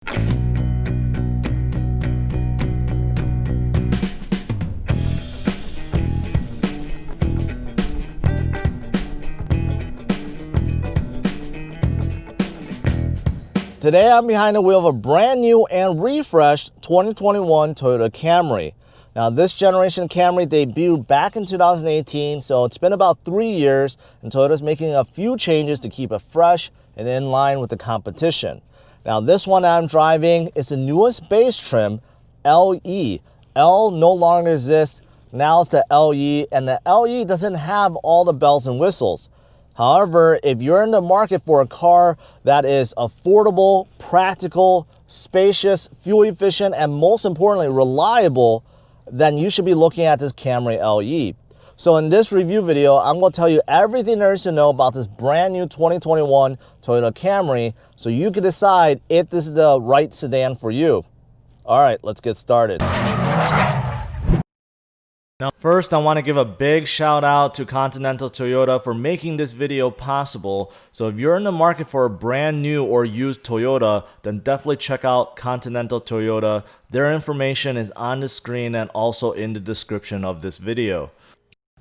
Today I'm behind the wheel of a brand new and refreshed 2021 Toyota Camry. Now this generation Camry debuted back in 2018, so it's been about 3 years, and Toyota's making a few changes to keep it fresh and in line with the competition. Now this one that I'm driving is the newest base trim, LE. L no longer exists, now it's the LE, and the LE doesn't have all the bells and whistles. However, if you're in the market for a car that is affordable, practical, spacious, fuel efficient, and most importantly, reliable, then you should be looking at this Camry LE. So in this review video, I'm going to tell you everything there is to know about this brand new 2021 Toyota Camry so you can decide if this is the right sedan for you. All right, let's get started. Now, first, I want to give a big shout out to Continental Toyota for making this video possible. So if you're in the market for a brand new or used Toyota, then definitely check out Continental Toyota. Their information is on the screen and also in the description of this video.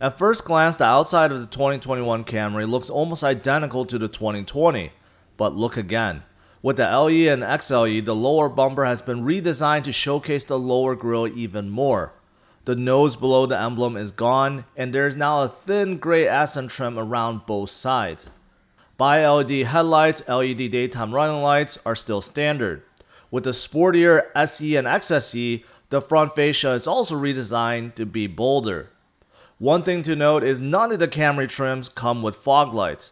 At first glance, the outside of the 2021 Camry looks almost identical to the 2020. But look again. With the LE and XLE, the lower bumper has been redesigned to showcase the lower grille even more. The nose below the emblem is gone, and there is now a thin gray accent trim around both sides. Bi-LED headlights, LED daytime running lights are still standard. With the sportier SE and XSE, the front fascia is also redesigned to be bolder. One thing to note is none of the Camry trims come with fog lights.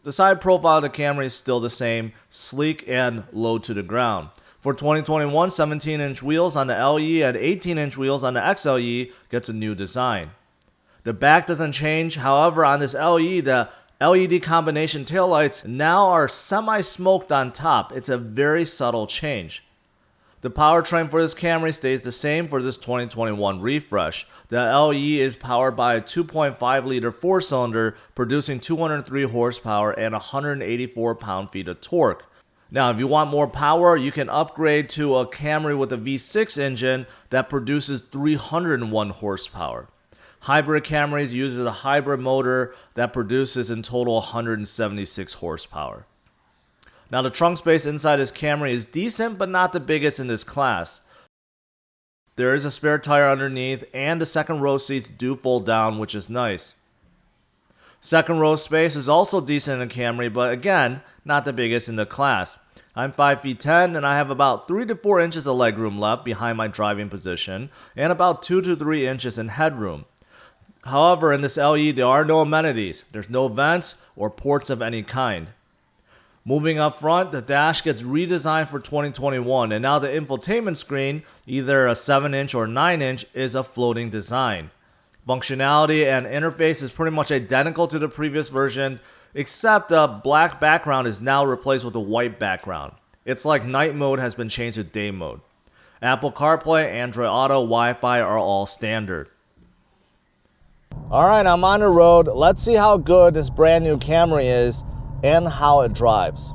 The side profile of the Camry is still the same, sleek and low to the ground. For 2021, 17-inch wheels on the LE and 18-inch wheels on the XLE gets a new design. The back doesn't change, however on this LE, the LED combination taillights now are semi-smoked on top. It's a very subtle change. The powertrain for this Camry stays the same for this 2021 refresh. The LE is powered by a 2.5-liter 4-cylinder producing 203 horsepower and 184 pound-feet of torque. Now, if you want more power, you can upgrade to a Camry with a V6 engine that produces 301 horsepower. Hybrid Camrys uses a hybrid motor that produces in total 176 horsepower. Now, the trunk space inside this Camry is decent, but not the biggest in this class. There is a spare tire underneath, and the second row seats do fold down, which is nice. Second row space is also decent in a Camry, but again, not the biggest in the class. I'm 5 feet 10 and I have about 3 to 4 inches of legroom left behind my driving position and about 2 to 3 inches in headroom. However, in this LE, there are no amenities. There's no vents or ports of any kind. Moving up front, the dash gets redesigned for 2021, and now the infotainment screen, either a 7-inch or 9-inch, is a floating design. Functionality and interface is pretty much identical to the previous version, except the black background is now replaced with a white background. It's like night mode has been changed to day mode. Apple CarPlay, Android Auto, Wi-Fi are all standard. Alright, I'm on the road. Let's see how good this brand new Camry is and how it drives.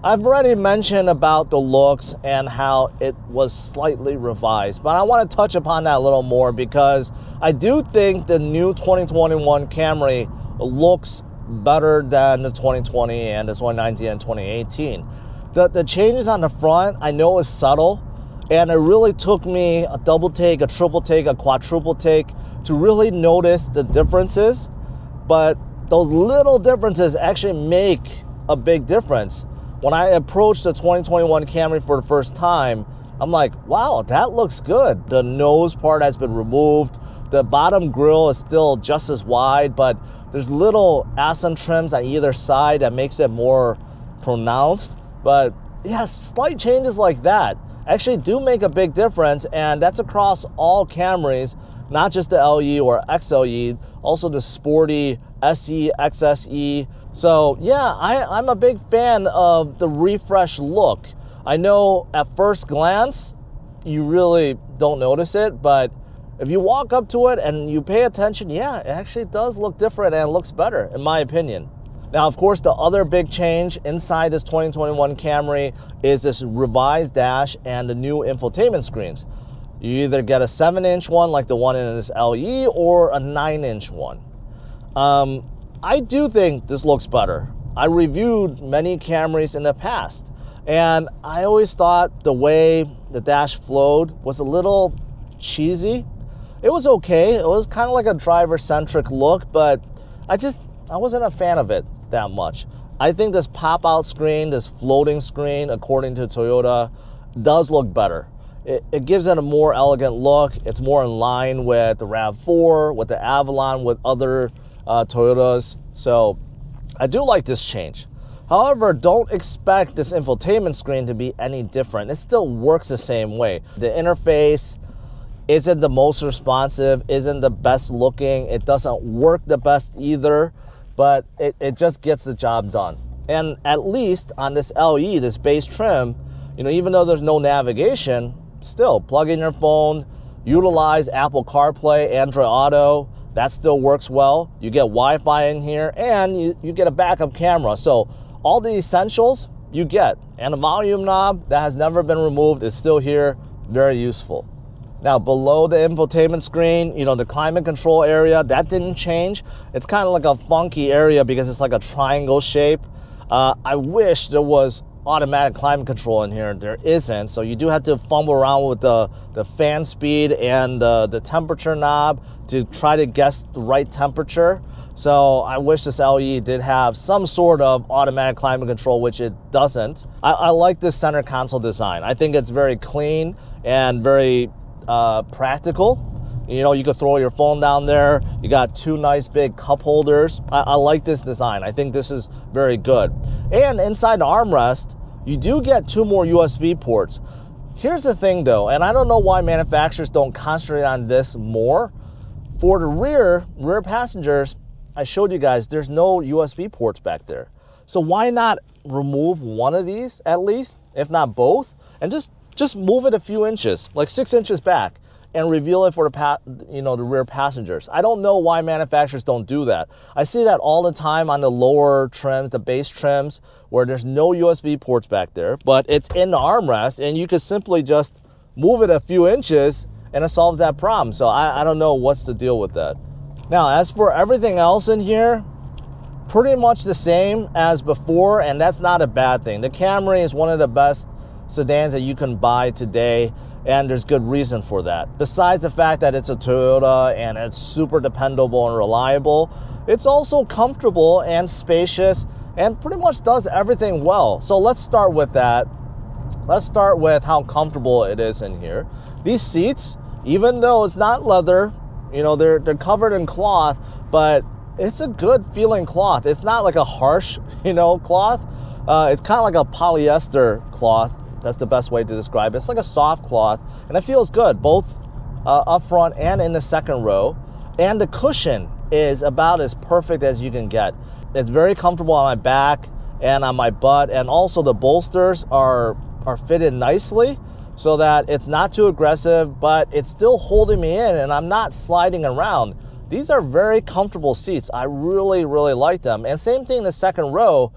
I've already mentioned about the looks and how it was slightly revised, but I want to touch upon that a little more because I do think the new 2021 Camry looks better than the 2020 and the 2019 and 2018. The changes on the front I know is subtle, and it really took me a double take, a triple take, a quadruple take to really notice the differences, but those little differences actually make a big difference. When I approached the 2021 Camry for the first time, I'm like, wow, that looks good. The nose part has been removed. The bottom grille is still just as wide, but there's little accent trims on either side that makes it more pronounced. But yeah, slight changes like that actually do make a big difference, and that's across all Camrys, not just the LE or XLE, also the sporty SE, XSE. So yeah, I'm a big fan of the refresh look. I know at first glance, you really don't notice it, but if you walk up to it and you pay attention, yeah, it actually does look different and looks better, in my opinion. Now, of course, the other big change inside this 2021 Camry is this revised dash and the new infotainment screens. You either get a 7-inch one like the one in this LE or a 9-inch one. I do think this looks better. I reviewed many Camrys in the past, and I always thought the way the dash flowed was a little cheesy. It was okay. It was kind of like a driver-centric look, but I wasn't a fan of it that much. I think this pop-out screen, this floating screen, according to Toyota, does look better. It gives it a more elegant look. It's more in line with the RAV4, with the Avalon, with other Toyotas. So I do like this change. However, don't expect this infotainment screen to be any different. It still works the same way. The interface isn't the most responsive, isn't the best looking. It doesn't work the best either, but it just gets the job done. And at least on this LE, this base trim, even though there's no navigation, still plug in your phone, utilize Apple CarPlay, Android Auto. That still works well. You get Wi-Fi in here, and you get a backup camera. So all the essentials you get. And the volume knob that has never been removed is still here, very useful. Now below the infotainment screen, the climate control area, that didn't change. It's kind of like a funky area because it's like a triangle shape. I wish there was automatic climate control in here. There isn't, so you do have to fumble around with the fan speed and the temperature knob to try to guess the right temperature. So I wish this LE did have some sort of automatic climate control, which it doesn't. I like this center console design. I think it's very clean and very practical. You could throw your phone down there. You got two nice big cup holders. I like this design. I think this is very good. And inside the armrest, you do get 2 more USB ports. Here's the thing though, and I don't know why manufacturers don't concentrate on this more. For the rear passengers, I showed you guys, there's no USB ports back there. So why not remove one of these at least, if not both, and just move it a few inches, like 6 inches back, and reveal it for the rear passengers. I don't know why manufacturers don't do that. I see that all the time on the lower trims, the base trims, where there's no USB ports back there, but it's in the armrest, and you could simply just move it a few inches, and it solves that problem. So I don't know what's the deal with that. Now, as for everything else in here, pretty much the same as before, and that's not a bad thing. The Camry is one of the best sedans that you can buy today, and there's good reason for that. Besides the fact that it's a Toyota and it's super dependable and reliable, it's also comfortable and spacious and pretty much does everything well. So let's start with that. Let's start with how comfortable it is in here. These seats, even though it's not leather, they're covered in cloth, but it's a good feeling cloth. It's not like a harsh, cloth. It's kind of like a polyester cloth. That's the best way to describe it. It's like a soft cloth, and it feels good, both up front and in the second row. And the cushion is about as perfect as you can get. It's very comfortable on my back and on my butt, and also the bolsters are fitted nicely so that it's not too aggressive, but it's still holding me in, and I'm not sliding around. These are very comfortable seats. I really, really like them. And same thing in the second row,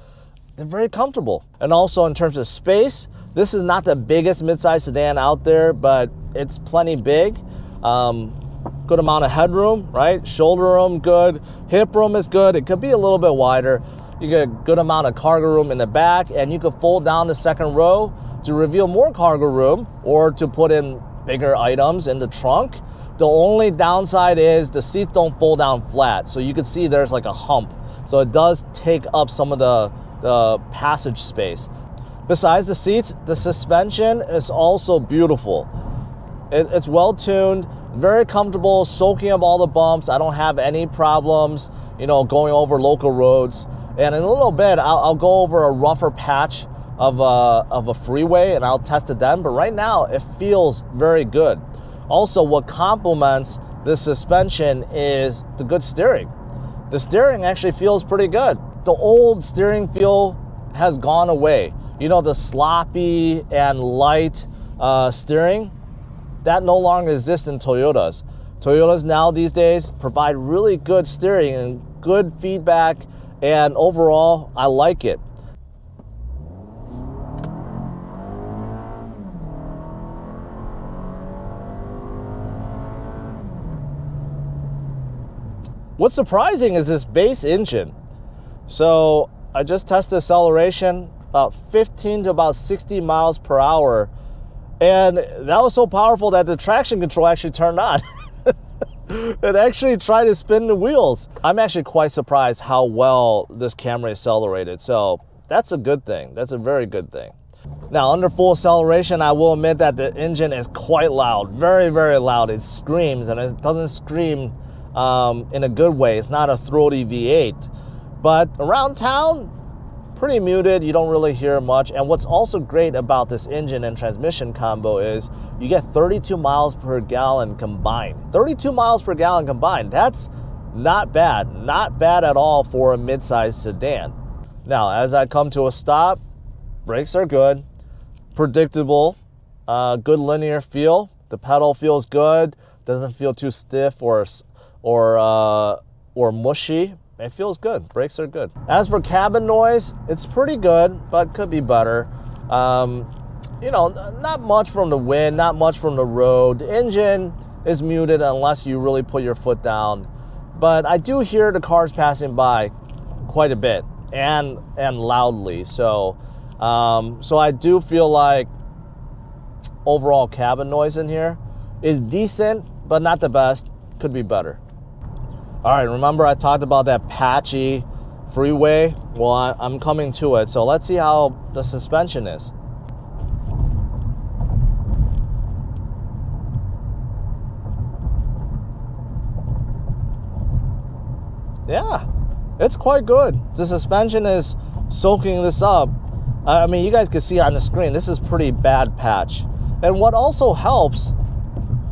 they're very comfortable. And also in terms of space, this is not the biggest midsize sedan out there, but it's plenty big. Good amount of headroom, right? Shoulder room, good. Hip room is good. It could be a little bit wider. You get a good amount of cargo room in the back, and you could fold down the second row to reveal more cargo room or to put in bigger items in the trunk. The only downside is the seats don't fold down flat. So you can see there's like a hump. So it does take up some of the passage space. Besides the seats, the suspension is also beautiful. It's well tuned, very comfortable, soaking up all the bumps. I don't have any problems, going over local roads. And in a little bit, I'll go over a rougher patch of a freeway, and I'll test it then. But right now, it feels very good. Also, what complements this suspension is the good steering. The steering actually feels pretty good. The old steering feel has gone away. The sloppy and light steering, that no longer exists in Toyotas. Toyotas now these days provide really good steering and good feedback and overall, I like it. What's surprising is this base engine. So I just tested acceleration, about 15 to about 60 miles per hour. And that was so powerful that the traction control actually turned on. It actually tried to spin the wheels. I'm actually quite surprised how well this Camry accelerated. So that's a good thing. That's a very good thing. Now, under full acceleration, I will admit that the engine is quite loud. Very, very loud. It screams, and it doesn't scream in a good way. It's not a throaty V8. But around town, pretty muted. You don't really hear much. And what's also great about this engine and transmission combo is you get 32 miles per gallon combined. 32 miles per gallon combined. That's not bad. Not bad at all for a mid-sized sedan. Now, as I come to a stop, brakes are good, predictable, good linear feel. The pedal feels good. Doesn't feel too stiff or mushy. It feels good. Brakes are good. As for cabin noise, it's pretty good, but could be better. You know, not much from the wind, not much from the road. The engine is muted unless you really put your foot down. But I do hear the cars passing by quite a bit and loudly. So I do feel like overall cabin noise in here is decent, but not the best. Could be better. All right, remember I talked about that patchy freeway? Well, I'm coming to it. So let's see how the suspension is. Yeah, it's quite good. The suspension is soaking this up. I mean, you guys can see on the screen, this is pretty bad patch. And what also helps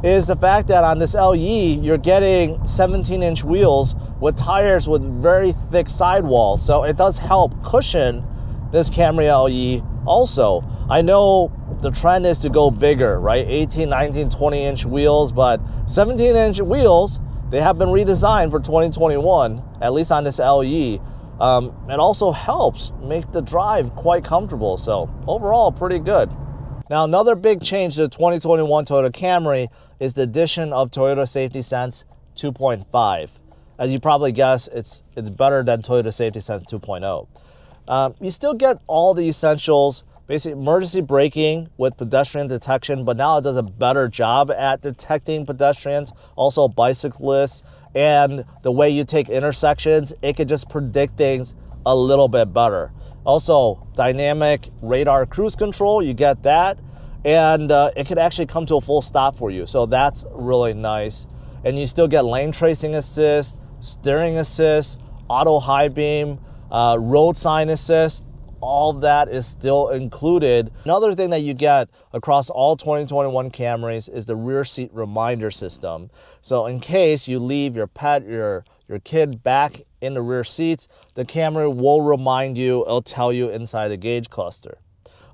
is the fact that on this LE, you're getting 17-inch wheels with tires with very thick sidewalls. So it does help cushion this Camry LE also. I know the trend is to go bigger, right? 18, 19, 20-inch wheels, but 17-inch wheels, they have been redesigned for 2021, at least on this LE. It also helps make the drive quite comfortable. So overall, pretty good. Now, another big change to the 2021 Toyota Camry is the addition of Toyota Saftey Sense 2.5. As you probably guess, it's better than Toyota Safety Sense 2.0. You still get all the essentials, basically emergency braking with pedestrian detection, but now it does a better job at detecting pedestrians, also bicyclists, and the way you take intersections, it could just predict things a little bit better. Also, dynamic radar cruise control, you get that, and it could actually come to a full stop for you. So that's really nice. And you still get lane tracing assist, steering assist, auto high beam, road sign assist. All of that is still included. Another thing that you get across all 2021 Camrys is the rear seat reminder system. So in case you leave your pet, your kid back in the rear seats, the Camry will remind you, it'll tell you inside the gauge cluster.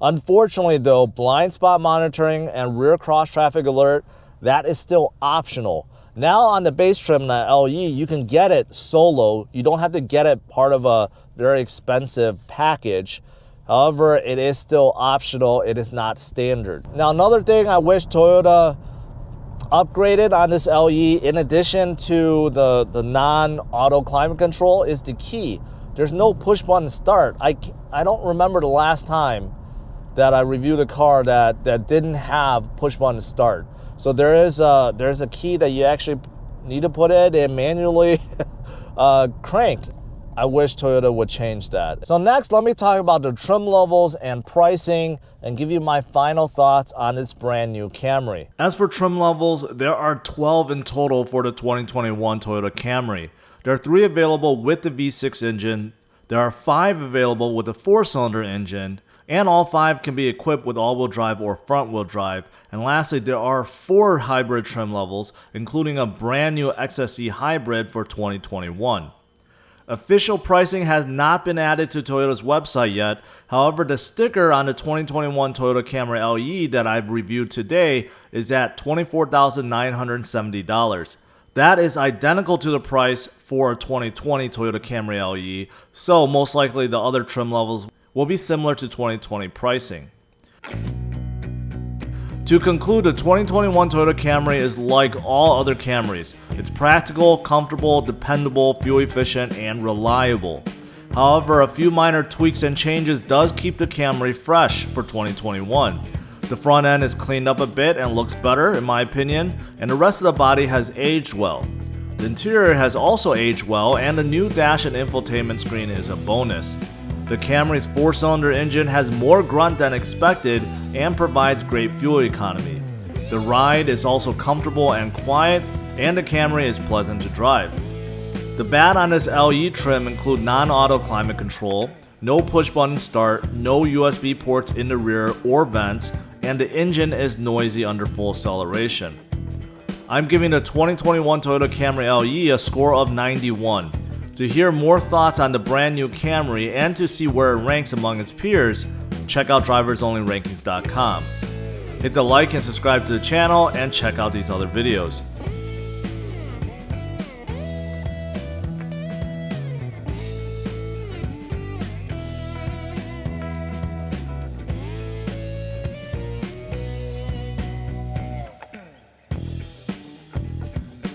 Unfortunately though, blind spot monitoring and rear cross traffic alert, that is still optional. Now on the base trim, the LE, you can get it solo. You don't have to get it part of a very expensive package. However, it is still optional. It is not standard. Now, another thing I wish Toyota upgraded on this LE, in addition to the non-auto climate control, is the key. There's no push button start. I don't remember the last time that I reviewed a car that didn't have push button start. So there's a key that you actually need to put it and manually crank. I wish Toyota would change that. So next, let me talk about the trim levels and pricing and give you my final thoughts on this brand new Camry. As for trim levels, there are 12 in total for the 2021 Toyota Camry. There are 3 available with the V6 engine. There are 5 available with a 4-cylinder engine. And all 5 can be equipped with all-wheel drive or front-wheel drive. And lastly, there are 4 hybrid trim levels, including a brand new XSE hybrid for 2021. Official pricing has not been added to Toyota's website yet. However, the sticker on the 2021 Toyota Camry LE that I've reviewed today is at $24,970. That is identical to the price for a 2020 Toyota Camry LE, so most likely the other trim levels will be similar to 2020 pricing. To conclude, the 2021 Toyota Camry is like all other Camrys. It's practical, comfortable, dependable, fuel efficient, and reliable. However, a few minor tweaks and changes does keep the Camry fresh for 2021. The front end is cleaned up a bit and looks better in my opinion, and the rest of the body has aged well. The interior has also aged well, and the new dash and infotainment screen is a bonus. The Camry's 4-cylinder engine has more grunt than expected and provides great fuel economy. The ride is also comfortable and quiet, and the Camry is pleasant to drive. The bad on this LE trim include non-auto climate control, no push-button start, no USB ports in the rear or vents, and the engine is noisy under full acceleration. I'm giving the 2021 Toyota Camry LE a score of 91. To hear more thoughts on the brand new Camry and to see where it ranks among its peers, check out driversonlyrankings.com. Hit the like and subscribe to the channel and check out these other videos.